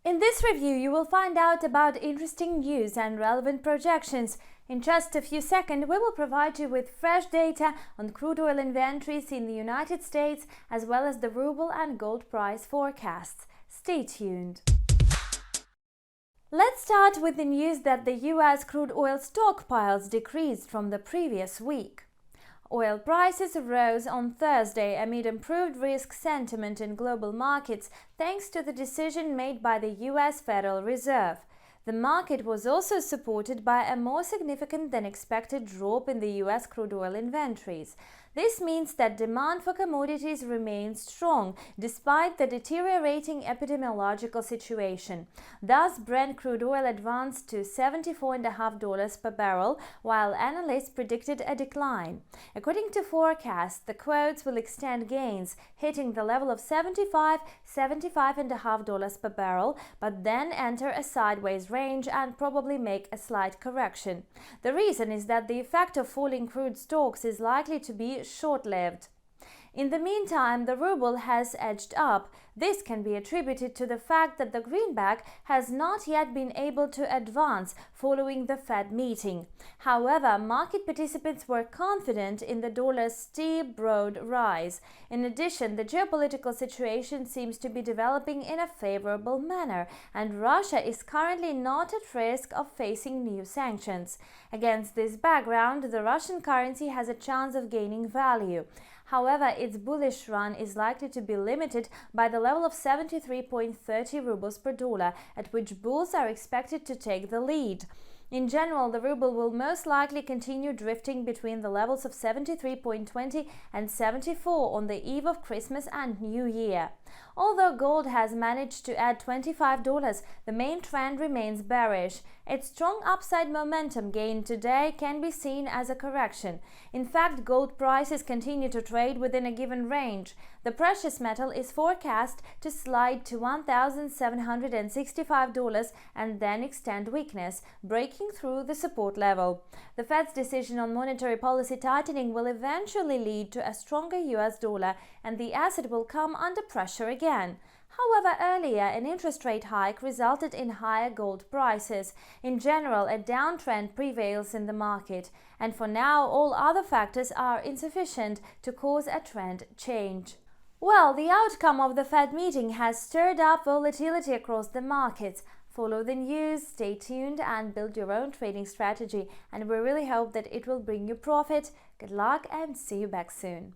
In this review, you will find out about interesting news and relevant projections. In just a few seconds, we will provide you with fresh data on crude oil inventories in the United States, as well as the ruble and gold price forecasts. Stay tuned. Let's start with the news that the US crude oil stockpiles decreased from the previous week. Oil prices rose on Thursday amid improved risk sentiment in global markets thanks to the decision made by the US Federal Reserve. The market was also supported by a more significant than expected drop in the US crude oil inventories. This means that demand for commodities remains strong despite the deteriorating epidemiological situation. Thus, Brent crude oil advanced to $74.50 per barrel, while analysts predicted a decline. According to forecasts, the quotes will extend gains, hitting the level of $75.50 per barrel, but then enter a sideways range and probably make a slight correction. The reason is that the effect of falling crude stocks is likely to be short-lived. In the meantime, the ruble has edged up. This can be attributed to the fact that the greenback has not yet been able to advance following the Fed meeting. However, market participants were confident in the dollar's steep, broad rise. In addition, the geopolitical situation seems to be developing in a favorable manner, and Russia is currently not at risk of facing new sanctions. Against this background, the Russian currency has a chance of gaining value. However, its bullish run is likely to be limited by the level of 73.30 rubles per dollar, at which bulls are expected to take the lead. In general, the ruble will most likely continue drifting between the levels of 73.20 and 74 on the eve of Christmas and New Year. Although gold has managed to add $25, the main trend remains bearish. Its strong upside momentum gained today can be seen as a correction. In fact, gold prices continue to trade within a given range. The precious metal is forecast to slide to $1,765 and then extend weakness, breaking through the support level. The Fed's decision on monetary policy tightening will eventually lead to a stronger US dollar, and the asset will come under pressure again. However, earlier, an interest rate hike resulted in higher gold prices. In general, a downtrend prevails in the market, and for now, all other factors are insufficient to cause a trend change. Well, the outcome of the Fed meeting has stirred up volatility across the markets. Follow the news, stay tuned, and build your own trading strategy. And we really hope that it will bring you profit. Good luck and see you back soon.